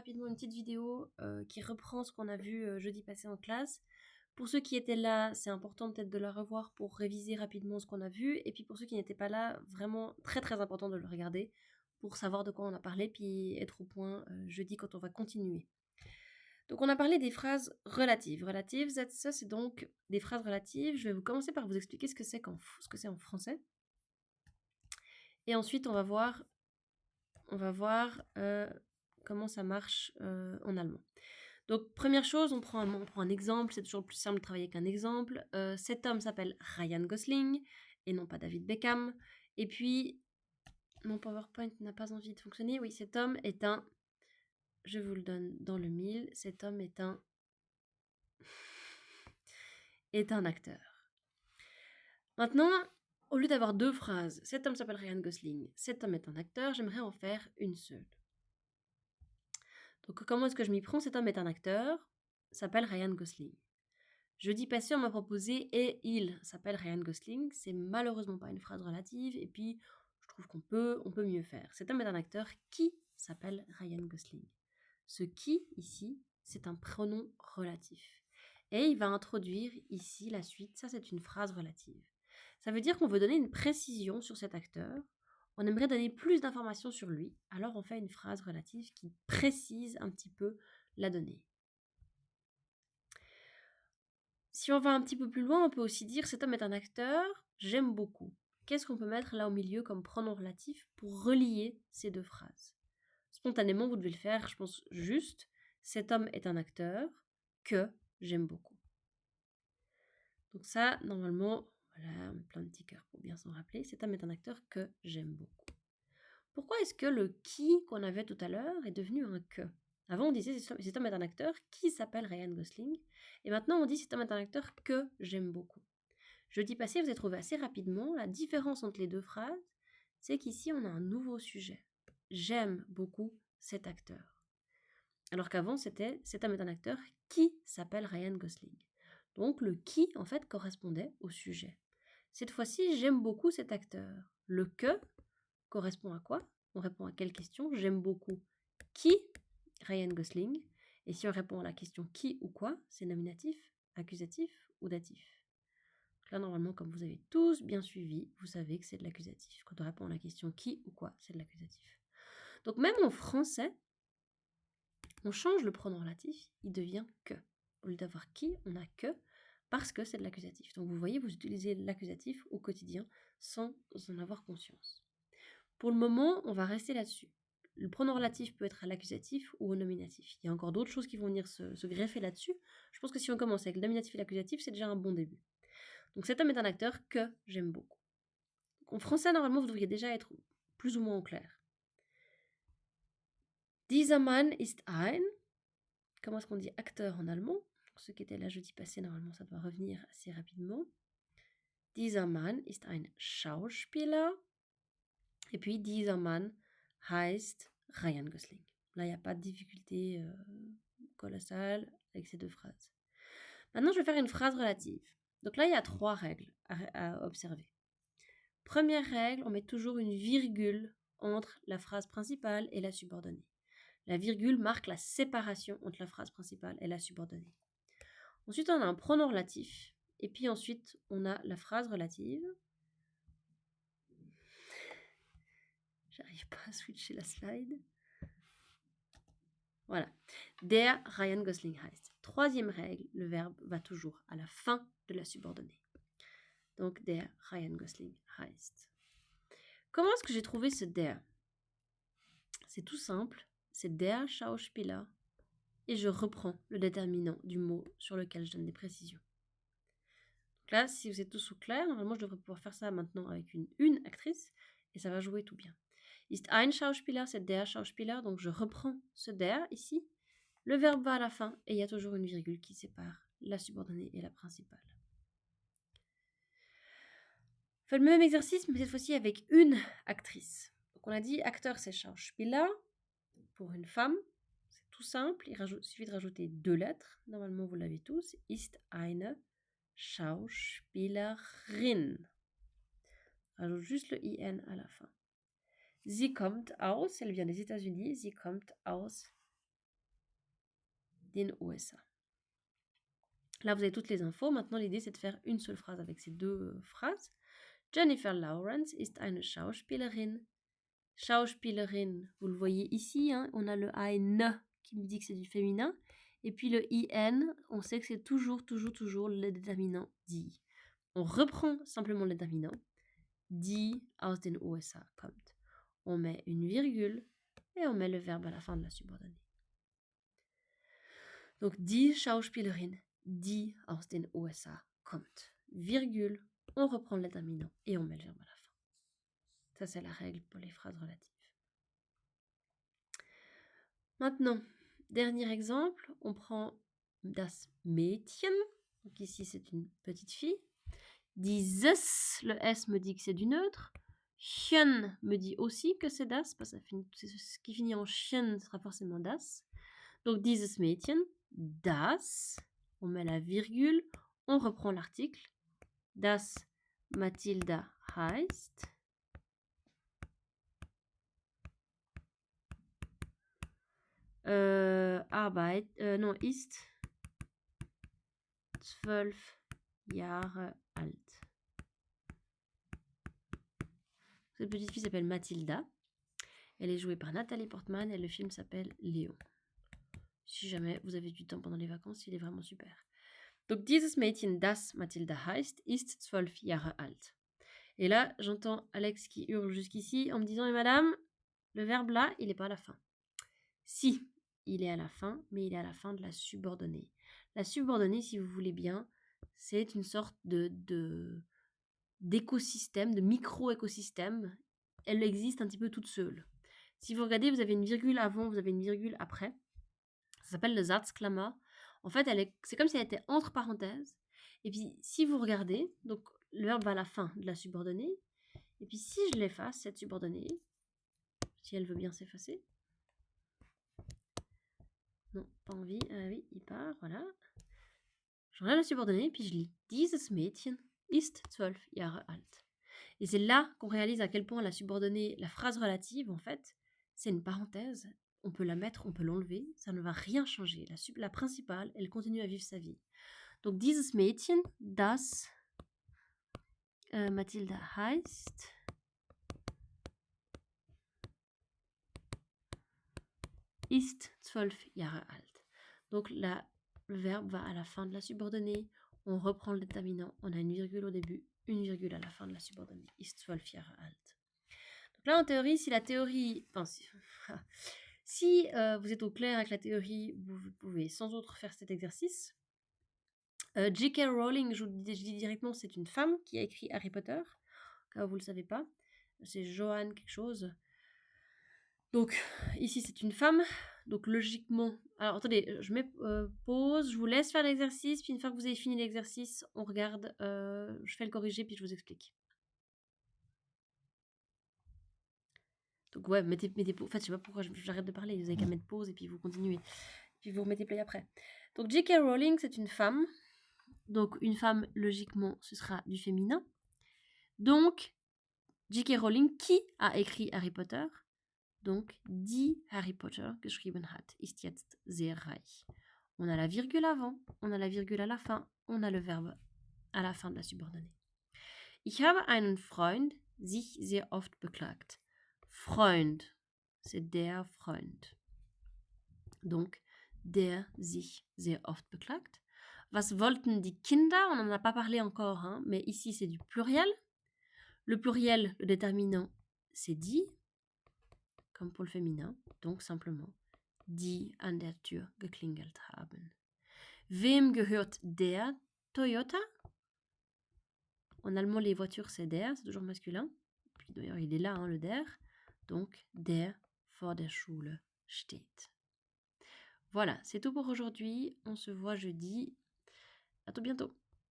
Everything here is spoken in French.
rapidement une petite vidéo qui reprend ce qu'on a vu jeudi passé en classe. Pour ceux qui étaient là, c'est important peut-être de la revoir pour réviser rapidement ce qu'on a vu. Et puis pour ceux qui n'étaient pas là, vraiment très très important de le regarder pour savoir de quoi on a parlé, puis être au point jeudi quand on va continuer. Donc on a parlé des phrases relatives. Relatives, ça c'est donc des phrases relatives. Je vais vous commencer par vous expliquer ce que c'est en français. Et ensuite on va voir comment ça marche en allemand. Donc première chose, on prend un exemple, c'est toujours plus simple de travailler qu'un exemple. Cet homme s'appelle Ryan Gosling et non pas David Beckham. Et puis, mon PowerPoint n'a pas envie de fonctionner. Oui, cet homme est un... Je vous le donne dans le mille. Cet homme est un acteur. Maintenant, au lieu d'avoir deux phrases, cet homme s'appelle Ryan Gosling, cet homme est un acteur, j'aimerais en faire une seule. Donc comment est-ce que je m'y prends? Cet homme est un acteur, s'appelle Ryan Gosling. Jeudi passé, on m'a proposé « et il » s'appelle Ryan Gosling. C'est malheureusement pas une phrase relative, et puis je trouve qu'on peut mieux faire. Cet homme est un acteur qui s'appelle Ryan Gosling. Ce « qui » ici, c'est un pronom relatif. Et il va introduire ici la suite, ça c'est une phrase relative. Ça veut dire qu'on veut donner une précision sur cet acteur, on aimerait donner plus d'informations sur lui, alors on fait une phrase relative qui précise un petit peu la donnée. Si on va un petit peu plus loin, on peut aussi dire « cet homme est un acteur, j'aime beaucoup ». Qu'est-ce qu'on peut mettre là au milieu comme pronom relatif pour relier ces deux phrases? Spontanément, vous devez le faire, je pense, juste « cet homme est un acteur que j'aime beaucoup ». Donc ça, normalement, voilà, on met plein de petits cœurs pour bien s'en rappeler. Cet homme est un acteur que j'aime beaucoup. Pourquoi est-ce que le « qui » qu'on avait tout à l'heure est devenu un « que » ? Avant, on disait « cet homme est un acteur qui s'appelle Ryan Gosling ». Et maintenant, on dit « cet homme est un acteur que j'aime beaucoup ». Jeudi passé, vous avez trouvé assez rapidement la différence entre les deux phrases, c'est qu'ici, on a un nouveau sujet. J'aime beaucoup cet acteur. Alors qu'avant, c'était « cet homme est un acteur qui s'appelle Ryan Gosling ». Donc, le « qui », en fait, correspondait au sujet. Cette fois-ci, j'aime beaucoup cet acteur. Le « que » correspond à quoi? On répond à quelle question? J'aime beaucoup qui? Ryan Gosling. Et si on répond à la question qui ou quoi, c'est nominatif, accusatif ou datif? Là, normalement, comme vous avez tous bien suivi, vous savez que c'est de l'accusatif. Quand on répond à la question qui ou quoi, c'est de l'accusatif. Donc même en français, on change le pronom relatif, il devient que. Au lieu d'avoir qui, on a que, parce que c'est de l'accusatif. Donc vous voyez, vous utilisez l'accusatif au quotidien sans en avoir conscience. Pour le moment, on va rester là-dessus. Le pronom relatif peut être à l'accusatif ou au nominatif. Il y a encore d'autres choses qui vont venir se greffer là-dessus. Je pense que si on commence avec le nominatif et l'accusatif, c'est déjà un bon début. Donc cet homme est un acteur que j'aime beaucoup. Donc, en français, normalement, vous devriez déjà être plus ou moins au clair. Dieser Mann ist ein... Comment est-ce qu'on dit acteur en allemand? Pour ceux qui étaient là jeudi passé, normalement, ça doit revenir assez rapidement. Dieser Mann ist ein Schauspieler. Et puis, dieser Mann heißt Ryan Gosling. Là, il n'y a pas de difficulté colossale avec ces deux phrases. Maintenant, je vais faire une phrase relative. Donc là, il y a 3 règles à observer. Première règle, on met toujours une virgule entre la phrase principale et la subordonnée. La virgule marque la séparation entre la phrase principale et la subordonnée. Ensuite, on a un pronom relatif. Et puis ensuite, on a la phrase relative. J'arrive pas à switcher la slide. Voilà. Der Ryan Gosling heißt. Troisième règle, le verbe va toujours à la fin de la subordonnée. Donc, der Ryan Gosling heißt. Comment est-ce que j'ai trouvé ce der? C'est tout simple. C'est der Schauspieler. Et je reprends le déterminant du mot sur lequel je donne des précisions. Donc là, si vous êtes tous au clair, normalement, je devrais pouvoir faire ça maintenant avec une actrice. Et ça va jouer tout bien. Ist ein Schauspieler, c'est der Schauspieler. Donc, je reprends ce der ici. Le verbe va à la fin et il y a toujours une virgule qui sépare la subordonnée et la principale. On fait le même exercice, mais cette fois-ci avec une actrice. Donc, on a dit acteur, c'est Schauspieler. Pour une femme, c'est tout simple. Il suffit de rajouter 2 lettres. Normalement, vous l'avez tous. Ist eine Schauspielerin. Rajoute juste le IN à la fin. Sie kommt aus, elle vient des États-Unis. Sie kommt aus den USA. Là, vous avez toutes les infos. Maintenant, l'idée, c'est de faire une seule phrase avec ces deux phrases. Jennifer Lawrence ist eine Schauspielerin. Schauspielerin, vous le voyez ici, hein, on a le ein qui me dit que c'est du féminin. Et puis le in, on sait que c'est toujours le déterminant die. On reprend simplement le déterminant. Die aus den USA kommt. On met une virgule et on met le verbe à la fin de la subordonnée. Donc die Schauspielerin, die aus den USA kommt. Virgule, on reprend le déterminant et on met le verbe à la fin. Ça, c'est la règle pour les phrases relatives. Maintenant, dernier exemple, on prend das Mädchen. Donc ici, c'est une petite fille. Dieses, le S me dit que c'est du neutre. Chen me dit aussi que c'est das, parce que ce qui finit en chen sera forcément das. Donc dieses Mädchen, das, on met la virgule, on reprend l'article. Das Mathilda heißt. Ist 12 Jahre alt. Cette petite fille s'appelle Mathilda. Elle est jouée par Nathalie Portman et le film s'appelle Léon. Si jamais vous avez du temps pendant les vacances, il est vraiment super. Donc, dieses Mädchen, das Mathilda heißt, ist 12 Jahre alt. Et là, j'entends Alex qui hurle jusqu'ici en me disant, madame, le verbe là, il n'est pas à la fin. Si, il est à la fin, mais il est à la fin de la subordonnée. La subordonnée, si vous voulez bien, c'est une sorte d'écosystème, de micro-écosystème. Elle existe un petit peu toute seule. Si vous regardez, vous avez une virgule avant, vous avez une virgule après. Ça s'appelle le Satzklammer. En fait, c'est comme si elle était entre parenthèses. Et puis, si vous regardez, donc le verbe va à la fin de la subordonnée. Et puis, si je l'efface, cette subordonnée, si elle veut bien s'effacer. Non, pas envie. Oui, il part, voilà. J'enlève la subordonnée, puis je lis. Dieses Mädchen ist 12 Jahre alt. Et c'est là qu'on réalise à quel point la subordonnée, la phrase relative, en fait, c'est une parenthèse. On peut la mettre, on peut l'enlever. Ça ne va rien changer. La principale, elle continue à vivre sa vie. Donc, dieses Mädchen, das Mathilda heißt, ist 12 Jahre alt. Donc, le verbe va à la fin de la subordonnée. On reprend le déterminant. On a une virgule au début, une virgule à la fin de la subordonnée. Ist 12 Jahre alt. Donc là, en théorie, si vous êtes au clair avec la théorie, vous pouvez sans autre faire cet exercice. J.K. Rowling, je dis directement, c'est une femme qui a écrit Harry Potter. Quand vous ne le savez pas, c'est Joanne quelque chose. Donc, ici, c'est une femme. Donc, logiquement... Alors, attendez, je mets pause. Je vous laisse faire l'exercice. Puis, une fois que vous avez fini l'exercice, on regarde. Je fais le corriger, puis je vous explique. Donc, ouais, mettez pause. En fait, je sais pas pourquoi j'arrête de parler. Vous avez qu'à mettre pause, et puis vous continuez. Puis, vous remettez play après. Donc, J.K. Rowling, c'est une femme. Donc, une femme, logiquement, ce sera du féminin. Donc, J.K. Rowling, qui a écrit Harry Potter? Donc, die Harry Potter geschrieben hat, ist jetzt sehr reich. On a la virgule avant, on a la virgule à la fin, on a le verbe à la fin de la subordonnée. Ich habe einen Freund, sich sehr oft beklagt. Freund, c'est der Freund. Donc, der sich sehr oft beklagt. Was wollten die Kinder? On n'en a pas parlé encore, hein, mais ici c'est du pluriel. Le pluriel, le déterminant, c'est die, comme pour le féminin, donc simplement die an der Tür geklingelt haben. Wem gehört der Toyota? En allemand, les voitures, c'est der, c'est toujours masculin. Puis d'ailleurs, il est là, hein, le der. Donc, der vor der Schule steht. Voilà, c'est tout pour aujourd'hui. On se voit jeudi. À tout bientôt.